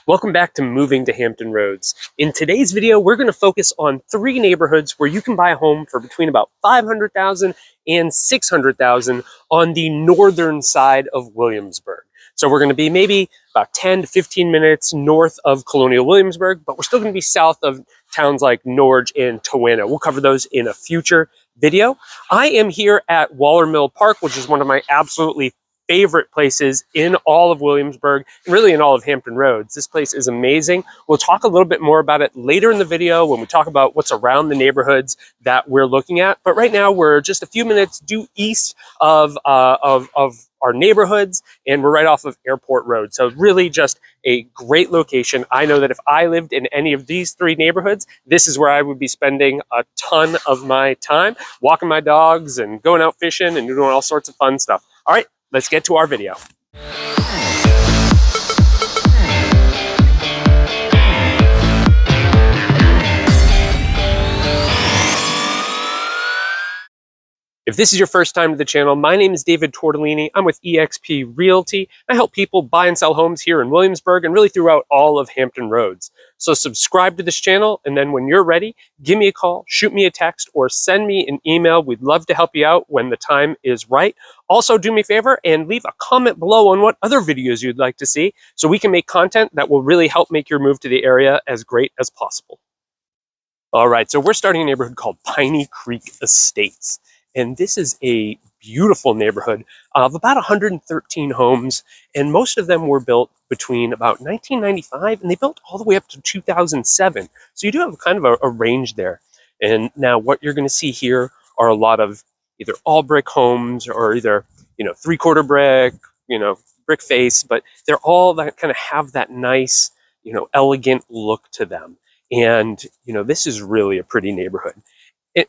Welcome back to Moving to Hampton Roads. In today's video, we're going to focus on 3 neighborhoods where you can buy a home for between about $500,000 and $600,000 on the northern side of Williamsburg. So we're going to be maybe about 10 to 15 minutes north of Colonial Williamsburg, but we're still going to be south of towns like Norge and Tawana. We'll cover those in a future video. I am here at Waller Mill Park, which is one of my absolutely favorite places in all of Williamsburg, and really in all of Hampton Roads. This place is amazing. We'll talk a little bit more about it later in the video when we talk about what's around the neighborhoods that we're looking at. But right now we're just a few minutes due east of our neighborhoods, and we're right off of Airport Road. So really just a great location. I know that if I lived in any of these 3 neighborhoods, this is where I would be spending a ton of my time, walking my dogs and going out fishing and doing all sorts of fun stuff. All right, let's get to our video. If this is your first time to the channel, my name is David Tortellini. I'm with eXp Realty. I help people buy and sell homes here in Williamsburg and really throughout all of Hampton Roads. So subscribe to this channel, and then when you're ready, give me a call, shoot me a text, or send me an email. We'd love to help you out when the time is right. Also, do me a favor and leave a comment below on what other videos you'd like to see so we can make content that will really help make your move to the area as great as possible. All right, so we're starting a neighborhood called Piney Creek Estates. And this is a beautiful neighborhood of about 113 homes, and most of them were built between about 1995 and they built all the way up to 2007. So you do have kind of a range there. And now what you're going to see here are a lot of either all brick homes or either, 3/4 brick, brick face, but they're all that kind of have that nice, elegant look to them. And, this is really a pretty neighborhood.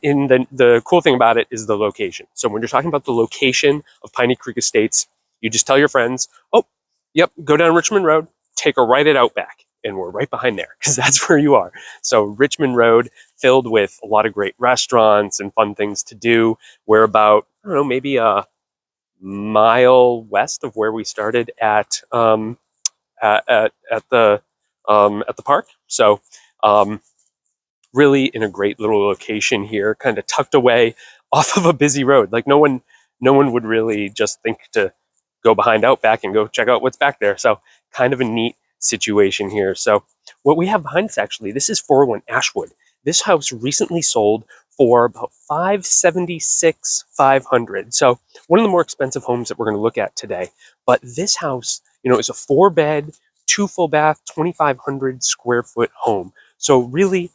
And the cool thing about it is the location. So when you're talking about the location of Piney Creek Estates, you just tell your friends, oh, yep, go down Richmond Road, take a right at Outback, and we're right behind there because that's where you are. So Richmond Road, filled with a lot of great restaurants and fun things to do. We're about, maybe a mile west of where we started at the park. So really in a great little location here, kind of tucked away off of a busy road. Like no one would really just think to go behind Outback and go check out what's back there. So kind of a neat situation here. So what we have behind us, actually, this is 401 Ashwood. This house recently sold for about $576,500. So one of the more expensive homes that we're going to look at today. But this house, is a 4-bed, 2 full bath, 2,500 square foot home. So really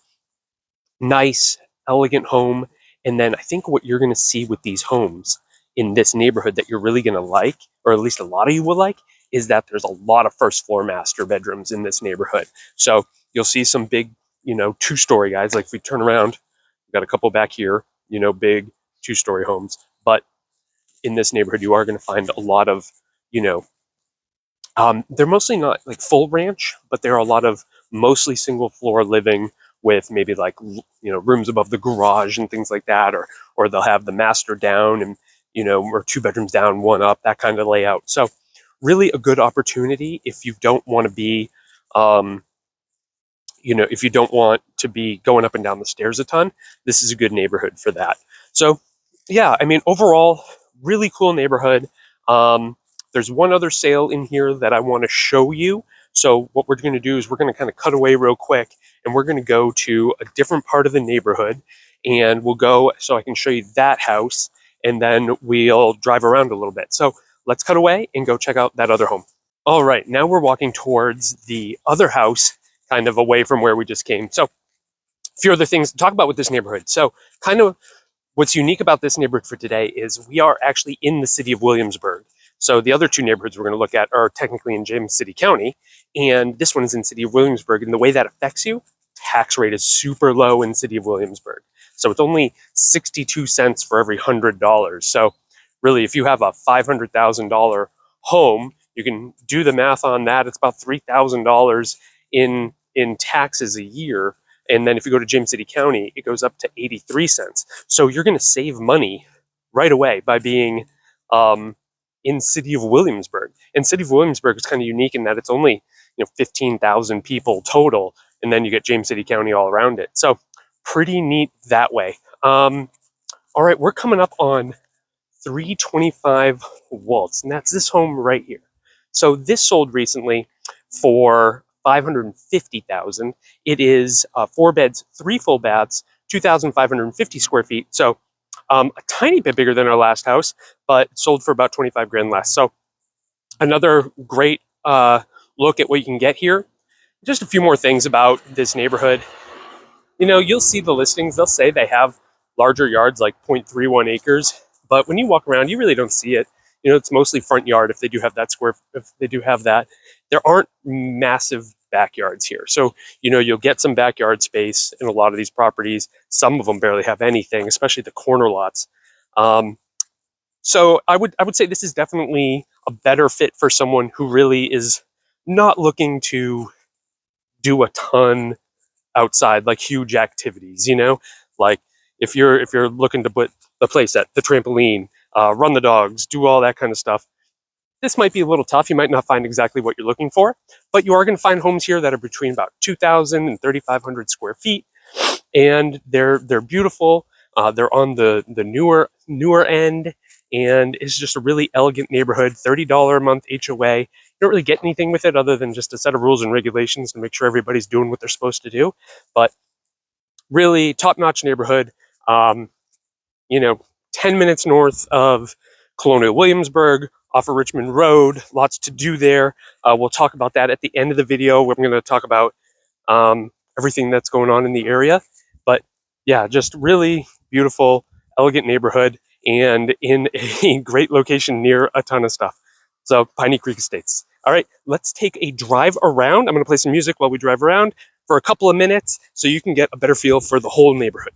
nice, elegant home. And then I think what you're going to see with these homes in this neighborhood that you're really going to like, or at least a lot of you will like, is that there's a lot of first floor master bedrooms in this neighborhood. So you'll see some big, 2-story guys. Like if we turn around, we've got a couple back here, big 2-story homes. But in this neighborhood, you are going to find a lot of, they're mostly not like full ranch, but there are a lot of mostly single floor living with maybe like, rooms above the garage and things like that, or they'll have the master down and, or 2 bedrooms down, 1 up, that kind of layout. So really a good opportunity if you don't want to be, if you don't want to be going up and down the stairs a ton, this is a good neighborhood for that. So yeah, overall, really cool neighborhood. There's one other sale in here that I want to show you. So what we're going to do is we're going to kind of cut away real quick, and we're going to go to a different part of the neighborhood, and we'll go so I can show you that house, and then we'll drive around a little bit. So let's cut away and go check out that other home. All right, now we're walking towards the other house, kind of away from where we just came. So a few other things to talk about with this neighborhood. So kind of what's unique about this neighborhood for today is we are actually in the city of Williamsburg. So the other 2 neighborhoods we're going to look at are technically in James City County, and this one is in City of Williamsburg. And the way that affects you, tax rate is super low in City of Williamsburg. So it's only 62 cents for every $100. So really, if you have a $500,000 home, you can do the math on that. It's about $3,000 in taxes a year. And then if you go to James City County, it goes up to 83 cents. So you're going to save money right away by being in city of Williamsburg. And city of Williamsburg is kind of unique in that it's only 15,000 people total, and then you get James City County all around it. So pretty neat that way. All right, we're coming up on 325 Waltz, and that's this home right here. So this sold recently for $550,000. It is 4 beds, 3 full baths, 2,550 square feet. So a tiny bit bigger than our last house, but sold for about 25 grand less. So another great look at what you can get here. Just a few more things about this neighborhood. You'll see the listings. They'll say they have larger yards, like 0.31 acres. But when you walk around, you really don't see it. It's mostly front yard if they do have that. There aren't massive backyards here. So, you'll get some backyard space in a lot of these properties. Some of them barely have anything, especially the corner lots. So I would say this is definitely a better fit for someone who really is not looking to do a ton outside, like huge activities, like if you're looking to put the play set, the trampoline, run the dogs, do all that kind of stuff. This might be a little tough. You might not find exactly what you're looking for, but you are going to find homes here that are between about 2,000 and 3,500 square feet, and they're beautiful. They're on the newer end, and it's just a really elegant neighborhood. $30 a month HOA. You don't really get anything with it other than just a set of rules and regulations to make sure everybody's doing what they're supposed to do. But really top-notch neighborhood. 10 minutes north of Colonial Williamsburg, off of Richmond Rd. Lots to do there. We'll talk about that at the end of the video. We're going to talk about everything that's going on in the area. But yeah, just really beautiful, elegant neighborhood, and in a great location near a ton of stuff. So Piney Creek Estates. All right, let's take a drive around. I'm going to play some music while we drive around for a couple of minutes so you can get a better feel for the whole neighborhood.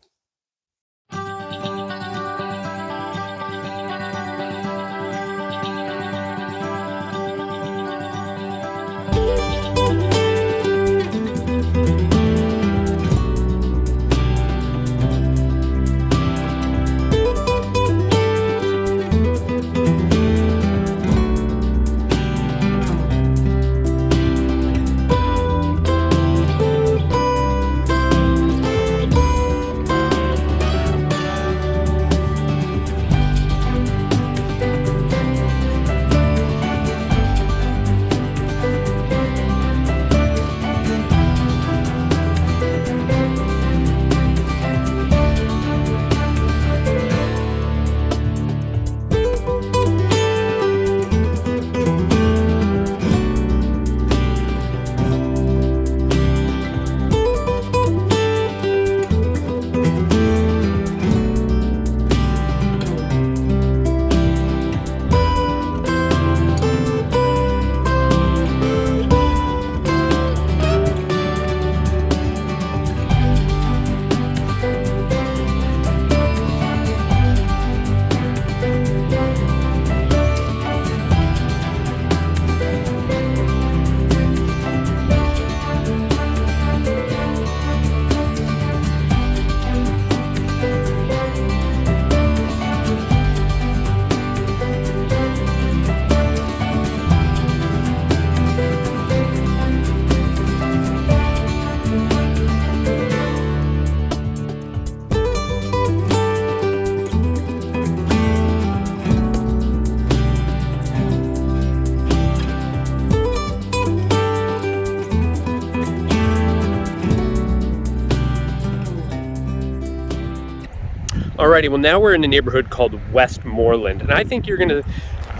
Alrighty, well now we're in a neighborhood called Westmoreland, and I think you're going to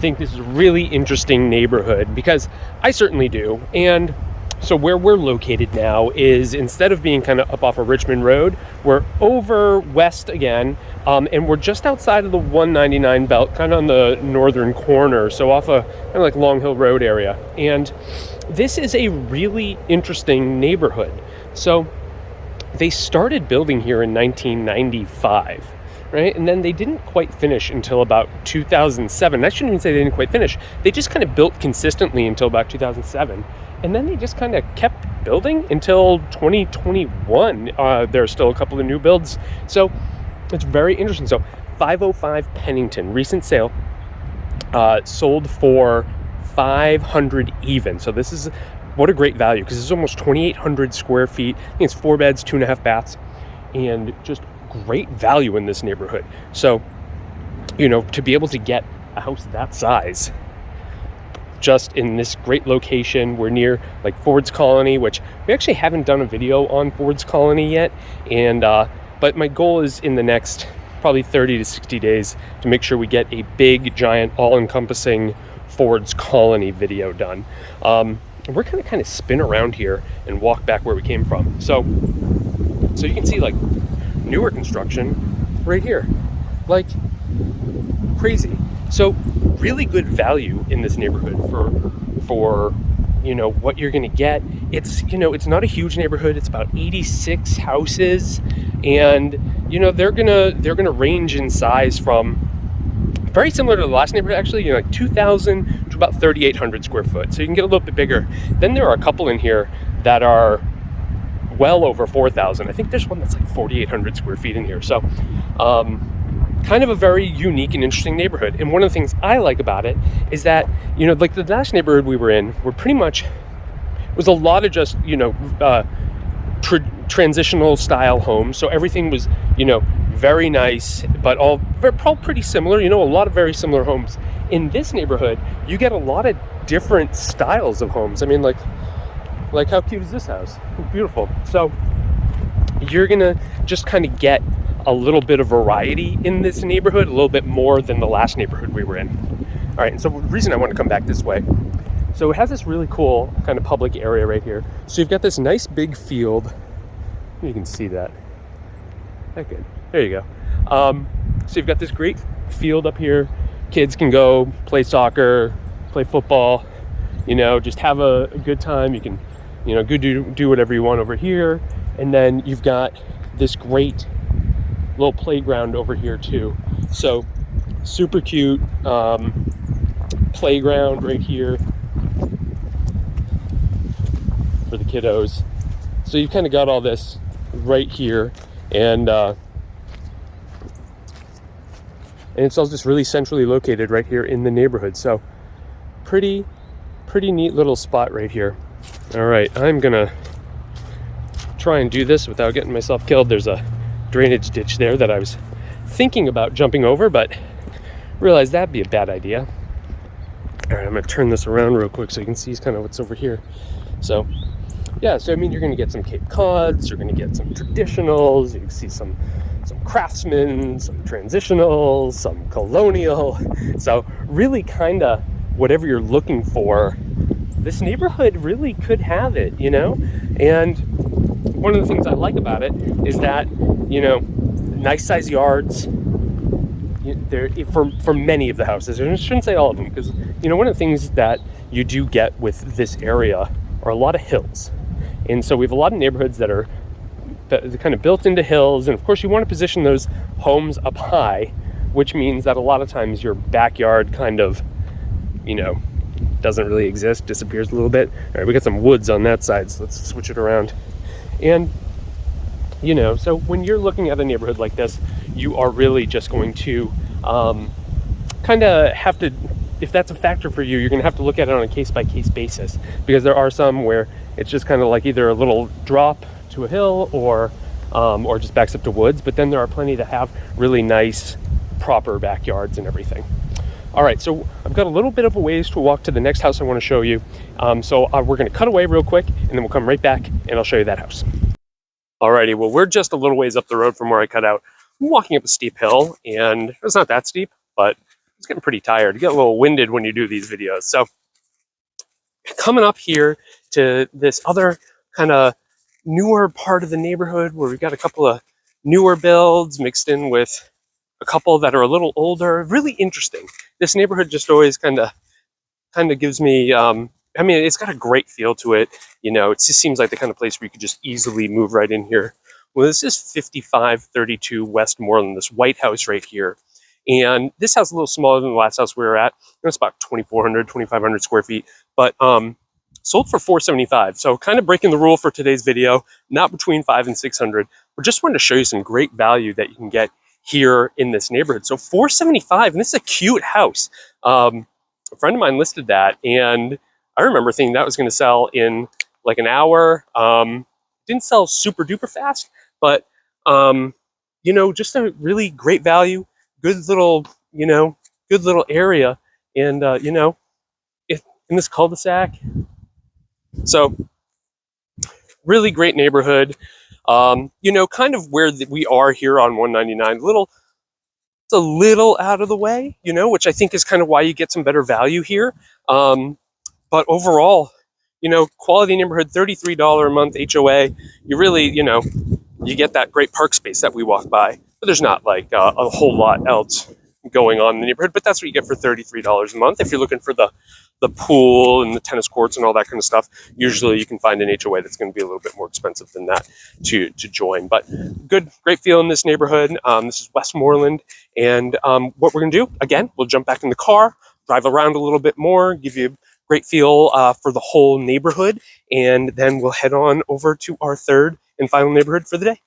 think this is a really interesting neighborhood, because I certainly do. And so where we're located now is, instead of being kind of up off of Richmond Rd, we're over west again, and we're just outside of the 199 belt, kind of on the northern corner, so off a kind of like Long Hill Road area. And this is a really interesting neighborhood. So they started building here in 1995. Right? And then they didn't quite finish until about 2007. I shouldn't even say they didn't quite finish. They just kind of built consistently until about 2007. And then they just kind of kept building until 2021. There are still a couple of new builds. So it's very interesting. So 505 Pennington, recent sale. sold for 500 even. So this is, what a great value, because it's almost 2,800 square feet. I think it's 4 beds, 2.5 baths, and just great value in this neighborhood. So, you know, to be able to get a house that size just in this great location. We're near like Ford's Colony, which we actually haven't done a video on Ford's Colony yet, and but my goal is in the next probably 30 to 60 days to make sure we get a big, giant, all-encompassing Ford's Colony video done. We're gonna kind of spin around here and walk back where we came from. So you can see like newer construction right here, like crazy. So really good value in this neighborhood for you know what you're gonna get. It's, you know, it's not a huge neighborhood. It's about 86 houses, and you know they're gonna range in size from very similar to the last neighborhood, actually, you know, like 2,000 to about 3,800 square foot. So you can get a little bit bigger. Then there are a couple in here that are well over 4,000. I think there's one that's like 4,800 square feet in here. So kind of a very unique and interesting neighborhood. And one of the things I like about it is that, you know, like the last neighborhood we were in, we're pretty much, it was a lot of just, you know, transitional style homes. So everything was, you know, very nice, but all pretty similar, you know, a lot of very similar homes. In this neighborhood, you get a lot of different styles of homes. I mean, like how cute is this house? It's beautiful. So you're gonna just kind of get a little bit of variety in this neighborhood, a little bit more than the last neighborhood we were in. All right, and so the reason I want to come back this way, so it has this really cool kind of public area right here. So you've got this nice big field. You can see that. Okay, there you go. So you've got this great field up here. Kids can go play soccer, play football, you know, just have a good time. You can, you know, go do whatever you want over here. And then you've got this great little playground over here too. So super cute playground right here for the kiddos. So you've kind of got all this right here, and it's all just really centrally located right here in the neighborhood. So pretty neat little spot right here. All right, I'm gonna try and do this without getting myself killed. There's a drainage ditch there that I was thinking about jumping over, but realized that'd be a bad idea. All right, I'm gonna turn this around real quick so you can see kind of what's over here. So yeah, so I mean, you're gonna get some Cape Cods, you're gonna get some traditionals, you can see some craftsmen, some transitionals, some colonial. So really kind of whatever you're looking for, this neighborhood really could have it, you know? And one of the things I like about it is that, you know, nice size yards there for many of the houses. And I shouldn't say all of them, because, you know, one of the things that you do get with this area are a lot of hills. And so we have a lot of neighborhoods that are kind of built into hills. And of course you want to position those homes up high, which means that a lot of times your backyard kind of, you know, doesn't really exist, disappears a little bit. All right, we got some woods on that side, so let's switch it around. And, you know, so when you're looking at a neighborhood like this, you are really just going to kind of have to, if that's a factor for you, you're going to have to look at it on a case-by-case basis, because there are some where it's just kind of like either a little drop to a hill or just backs up to woods. But then there are plenty that have really nice, proper backyards and everything. All right, so I've got a little bit of a ways to walk to the next house I want to show you. So we're going to cut away real quick, and then we'll come right back, and I'll show you that house. Alrighty, well, we're just a little ways up the road from where I cut out. I'm walking up a steep hill, and it's not that steep, but it's getting pretty tired. You get a little winded when you do these videos. So coming up here to this other kind of newer part of the neighborhood where we've got a couple of newer builds mixed in with a couple that are a little older. Really interesting. This neighborhood just always kind of gives me, I mean, it's got a great feel to it. You know, it just seems like the kind of place where you could just easily move right in here. Well, this is 5532 Westmoreland, this white house right here. And this house is a little smaller than the last house we were at. It's about 2,400, 2,500 square feet, but sold for $475. So kind of breaking the rule for today's video, not between 500 and 600. We just wanted to show you some great value that you can get here in this neighborhood. So $475, and this is a cute house. A friend of mine listed that, and I remember thinking that was going to sell in like an hour. Didn't sell super duper fast, but just a really great value, good little, good little area, and if in this cul-de-sac. So really great neighborhood. Kind of where we are here on 199, it's a little out of the way, which I think is kind of why you get some better value here. But overall, quality neighborhood, $33 a month HOA. You really, you get that great park space that we walk by, but there's not like a whole lot else going on in the neighborhood. But that's what you get for $33 a month. If you're looking for the pool and the tennis courts and all that kind of stuff, usually you can find an HOA that's going to be a little bit more expensive than that to join. But great feel in this neighborhood. This is Westmoreland, and what we're going to do, again, we'll jump back in the car, drive around a little bit more, give you a great feel for the whole neighborhood, and then we'll head on over to our third and final neighborhood for the day.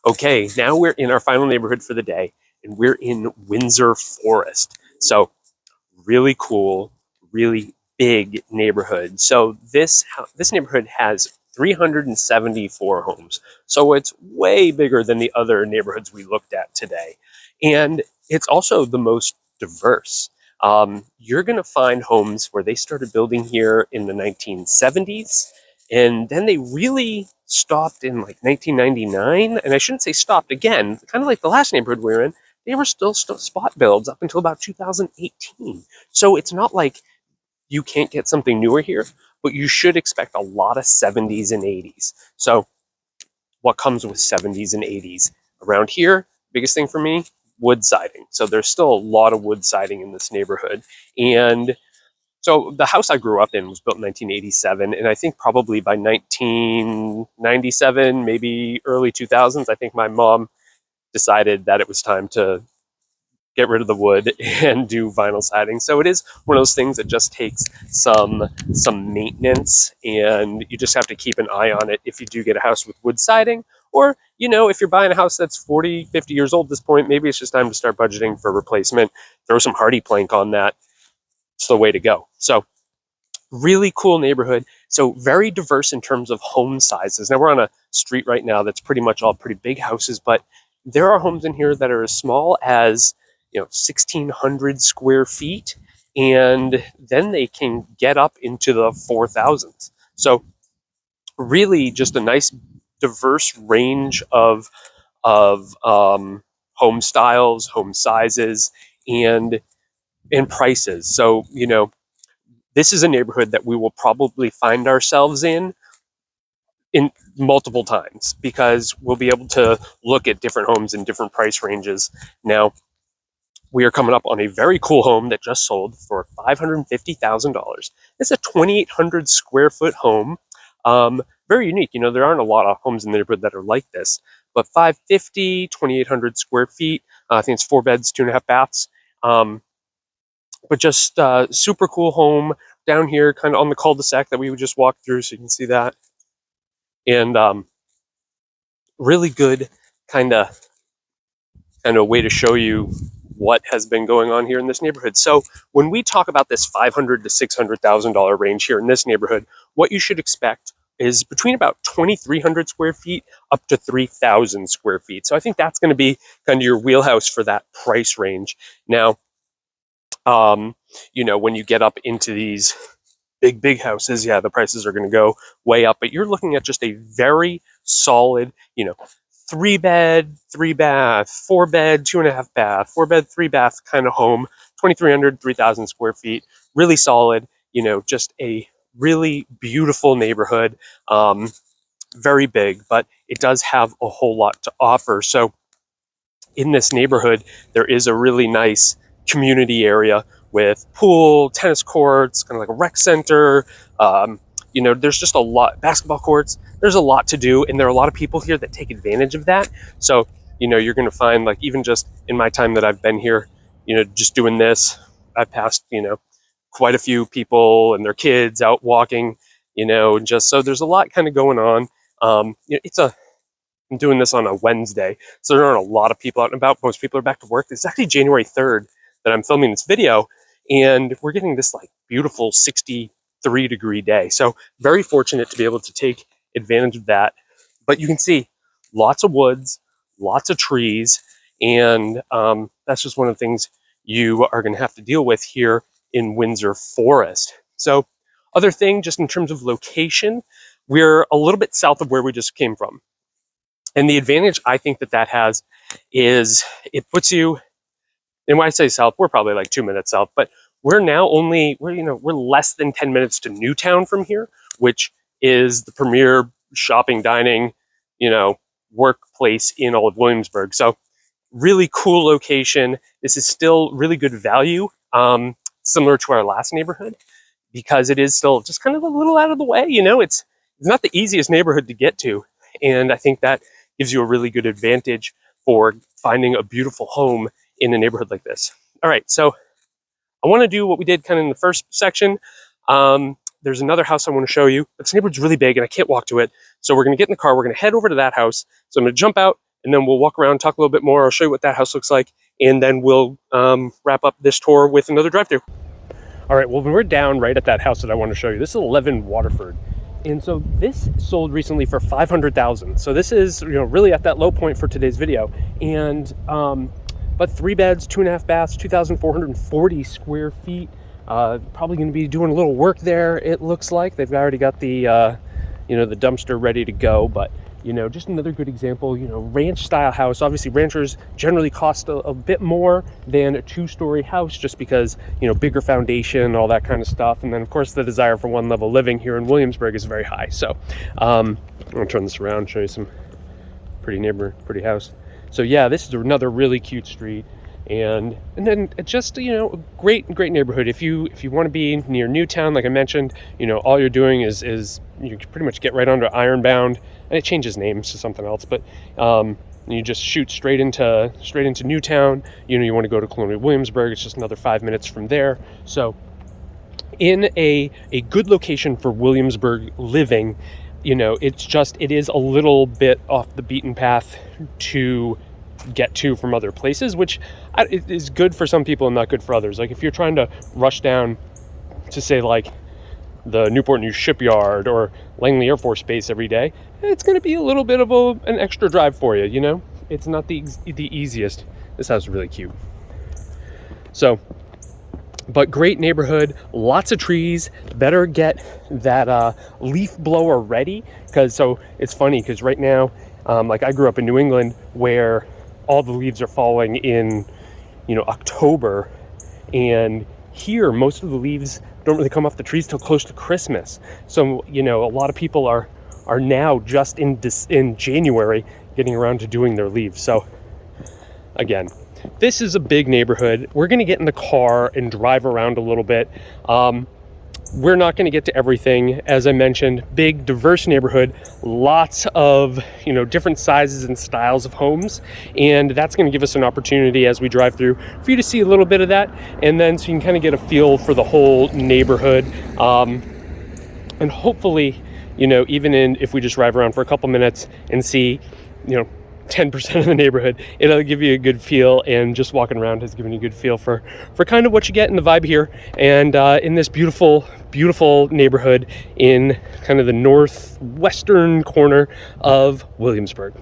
Okay, now we're in our final neighborhood for the day, and we're in Windsor Forest. So really cool, really big neighborhood. So this neighborhood has 374 homes. So it's way bigger than the other neighborhoods we looked at today. And it's also the most diverse. You're going to find homes where they started building here in the 1970s, and then they really stopped in like 1999. And I shouldn't say stopped, again, kind of like the last neighborhood we were in, they were still spot builds up until about 2018. So it's not like you can't get something newer here, but you should expect a lot of 70s and 80s. So what comes with 70s and 80s? Around here, biggest thing for me, wood siding. So there's still a lot of wood siding in this neighborhood. And so the house I grew up in was built in 1987, and I think probably by 1997, maybe early 2000s, I think my mom decided that it was time to get rid of the wood and do vinyl siding. So it is one of those things that just takes some maintenance, and you just have to keep an eye on it if you do get a house with wood siding. Or, if you're buying a house that's 40, 50 years old at this point, maybe it's just time to start budgeting for replacement. Throw some hardy plank on that. It's the way to go. So really cool neighborhood. So very diverse in terms of home sizes. Now we're on a street right now that's pretty much all pretty big houses, but there are homes in here that are as small as 1,600 square feet, and then they can get up into the 4,000s. So really, just a nice diverse range of home styles, home sizes, and prices. So this is a neighborhood that we will probably find ourselves in multiple times, because we'll be able to look at different homes in different price ranges. Now, we are coming up on a very cool home that just sold for $550,000. It's a 2,800 square foot home. Very unique. There aren't a lot of homes in the neighborhood that are like this, but 550, 2,800 square feet. I think it's 4 beds, 2.5 baths. But just super cool home down here, kind of on the cul-de-sac that we would just walk through, so you can see that. And really good kind of way to show you what has been going on here in this neighborhood. So when we talk about this $500,000 to $600,000 range here in this neighborhood, what you should expect is between about 2,300 square feet up to 3,000 square feet. So I think that's going to be kind of your wheelhouse for that price range. Now, when you get up into these big houses, yeah, the prices are going to go way up, but you're looking at just a very solid, 3 bed, 3 bath, 4 bed, 2.5 bath, 4 bed, 3 bath kind of home, 2,300, 3,000 square feet, really solid, just a really beautiful neighborhood, very big, but it does have a whole lot to offer. So in this neighborhood, there is a really nice community area with pool, tennis courts, kind of like a rec center. There's just a lot, basketball courts. There's a lot to do, and there are a lot of people here that take advantage of that. So, you're going to find, like, even just in my time that I've been here, just doing this, I've passed, quite a few people and their kids out walking, just so there's a lot kind of going on. I'm doing this on a Wednesday, so there aren't a lot of people out and about. Most people are back to work. It's actually January 3rd that I'm filming this video, and we're getting this like beautiful 63-degree day. So very fortunate to be able to take advantage of that. But you can see lots of woods, lots of trees, and that's just one of the things you are going to have to deal with here in Windsor Forest. So other thing, just in terms of location, we're a little bit south of where we just came from. And the advantage I think that has is it puts you, and when I say south, we're probably like 2 minutes south, but we're less than 10 minutes to Newtown from here, which is the premier shopping, dining, workplace in all of Williamsburg. So really cool location. This is still really good value, similar to our last neighborhood, because it is still just kind of a little out of the way. It's not the easiest neighborhood to get to. And I think that gives you a really good advantage for finding a beautiful home in a neighborhood like this. All right, so I want to do what we did kind of in the first section. There's another house I want to show you. This neighborhood's really big and I can't walk to it. So we're going to get in the car. We're going to head over to that house. So I'm going to jump out and then we'll walk around, talk a little bit more. I'll show you what that house looks like. And then we'll wrap up this tour with another drive-through. All right, well, we're down right at that house that I want to show you. This is 11 Waterford. And so this sold recently for $500,000. So this is, really at that low point for today's video. And, but 3 beds, 2.5 baths, 2,440 square feet. Probably going to be doing a little work there. It looks like they've already got the, the dumpster ready to go. But, just another good example, ranch style house. Obviously ranchers generally cost a bit more than a 2-story house, just because, bigger foundation, all that kind of stuff. And then of course the desire for one level living here in Williamsburg is very high. So, I'm gonna turn this around, show you some pretty house. So yeah, this is another really cute street. And then just, a great neighborhood. If you want to be near Newtown, like I mentioned, all you're doing is you can pretty much get right onto Ironbound, and it changes names to something else, but you just shoot straight into Newtown. You want to go to Colonial Williamsburg, it's just another 5 minutes from there. So in a good location for Williamsburg living, it is a little bit off the beaten path to get to from other places, which is good for some people and not good for others. Like if you're trying to rush down to, say, like the Newport News Shipyard or Langley Air Force Base every day, it's going to be a little bit of an extra drive for you, it's not the easiest. This house is really cute. So, but great neighborhood, lots of trees. Better get that leaf blower ready, because so it's funny because right now, like I grew up in New England where all the leaves are falling in, October, and here most of the leaves don't really come off the trees till close to Christmas. So a lot of people are now just in January getting around to doing their leaves. So again, this is a big neighborhood. We're going to get in the car and drive around a little bit. We're not going to get to everything. As I mentioned, big, diverse neighborhood, lots of, different sizes and styles of homes. And that's going to give us an opportunity as we drive through for you to see a little bit of that. And then so you can kind of get a feel for the whole neighborhood. And hopefully, even if we just drive around for a couple minutes and see, 10% of the neighborhood, it'll give you a good feel, and just walking around has given you a good feel for kind of what you get in the vibe here, and in this beautiful neighborhood in kind of the northwestern corner of Williamsburg.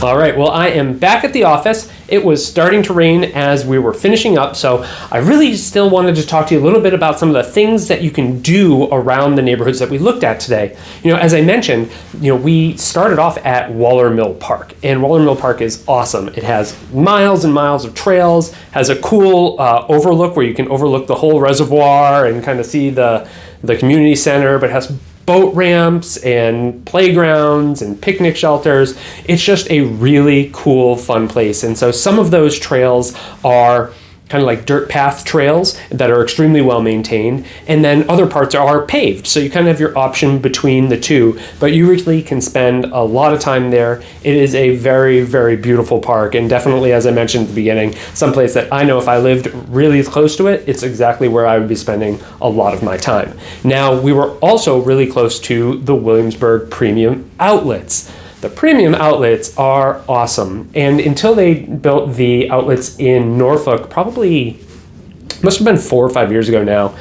All right, well, I am back at the office. It was starting to rain as we were finishing up, so I really still wanted to talk to you a little bit about some of the things that you can do around the neighborhoods that we looked at today. As I mentioned, we started off at Waller Mill Park, and Waller Mill Park is awesome. It has miles and miles of trails, has a cool overlook where you can overlook the whole reservoir and kind of see the community center, but has boat ramps and playgrounds and picnic shelters. It's just a really cool, fun place. And so some of those trails are kind of like dirt path trails that are extremely well maintained, and then other parts are paved. So you kind of have your option between the two, but you really can spend a lot of time there. It is a very, very beautiful park, and definitely, as I mentioned at the beginning, someplace that I know if I lived really close to it, it's exactly where I would be spending a lot of my time. Now, we were also really close to the Williamsburg Premium Outlets. The premium outlets are awesome, and until they built the outlets in Norfolk, probably must have been 4 or 5 years ago now,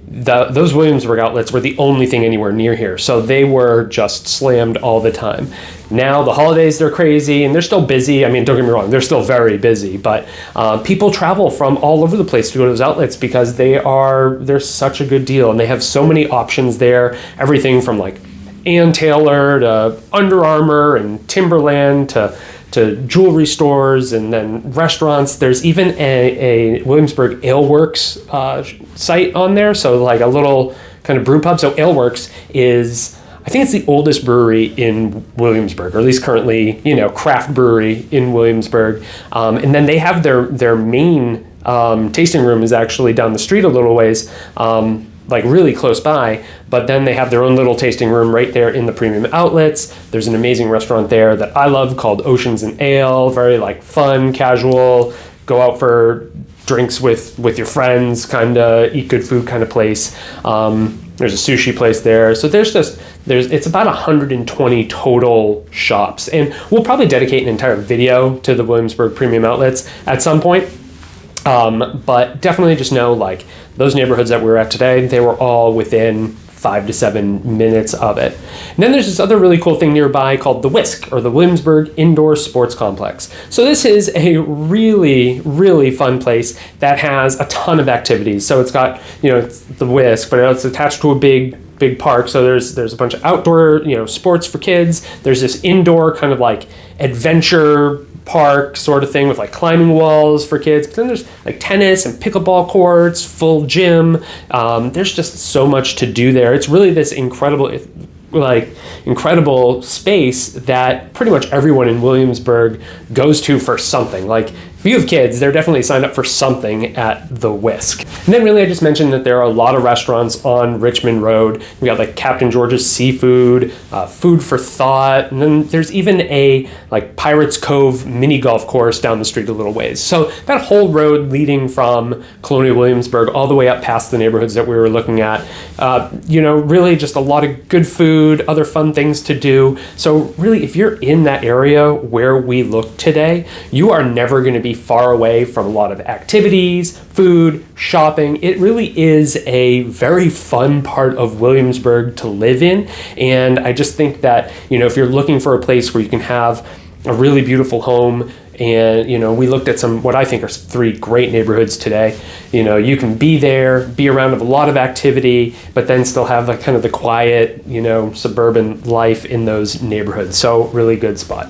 those Williamsburg outlets were the only thing anywhere near here. So they were just slammed all the time. Now the holidays, they're crazy and they're still busy. I mean, don't get me wrong, they're still very busy, but people travel from all over the place to go to those outlets because they're such a good deal and they have so many options there. Everything from like Ann Taylor to Under Armour and Timberland to jewelry stores and then restaurants. There's even a Williamsburg Ale Works site on there. So like a little kind of brew pub. So Ale Works is, I think it's the oldest brewery in Williamsburg, or at least currently, craft brewery in Williamsburg. And then they have their main tasting room is actually down the street a little ways, like really close by, but then they have their own little tasting room right there in the Premium Outlets. There's an amazing restaurant there that I love called Oceans and Ale, very like fun, casual, go out for drinks with your friends, kind of eat good food kind of place. There's a sushi place there. So it's about 120 total shops. And we'll probably dedicate an entire video to the Williamsburg Premium Outlets at some point. But definitely just know, like, those neighborhoods that we're at today, they were all within 5 to 7 minutes of it. And then there's this other really cool thing nearby called the WISC, or the Williamsburg Indoor Sports Complex. So this is a really, really fun place that has a ton of activities. So it's got, it's the WISC, but it's attached to a big park. So there's a bunch of outdoor, sports for kids. There's this indoor kind of like adventure park sort of thing with like climbing walls for kids. But then there's like tennis and pickleball courts, full gym. There's just so much to do there. It's really this incredible space that pretty much everyone in Williamsburg goes to for something. Like, if you have kids, they're definitely signed up for something at the WISC. And then really I just mentioned that there are a lot of restaurants on Richmond Road. We got like Captain George's Seafood, Food for Thought, and then there's even a like Pirates Cove mini golf course down the street a little ways. So that whole road leading from Colonial Williamsburg all the way up past the neighborhoods that we were looking at, really just a lot of good food, other fun things to do. So really, if you're in that area where we look today, you are never going to be far away from a lot of activities, food, shopping. It really is a very fun part of Williamsburg to live in. And I just think that, if you're looking for a place where you can have a really beautiful home, and, we looked at what I think are 3 great neighborhoods today. You can be there, be around a lot of activity, but then still have like kind of the quiet, suburban life in those neighborhoods. So really good spot.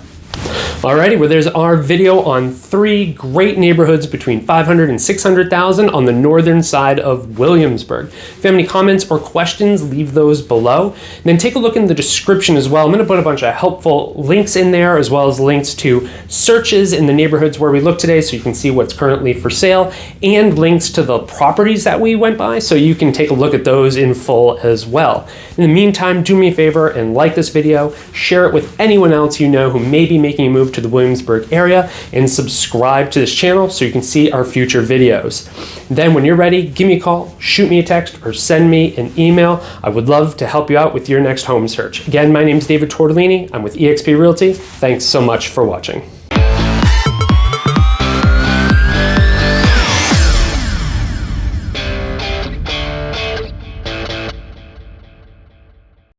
Alrighty, well, there's our video on 3 great neighborhoods between 500 and 600,000 on the northern side of Williamsburg. If you have any comments or questions, leave those below. And then take a look in the description as well. I'm going to put a bunch of helpful links in there, as well as links to searches in the neighborhoods where we look today, so you can see what's currently for sale, and links to the properties that we went by, so you can take a look at those in full as well. In the meantime, do me a favor and like this video, share it with anyone else you know who may be making a move to the Williamsburg area, and subscribe to this channel so you can see our future videos. Then when you're ready, give me a call, shoot me a text, or send me an email. I would love to help you out with your next home search. Again, my name is David Tortellini. I'm with eXp Realty. Thanks so much for watching.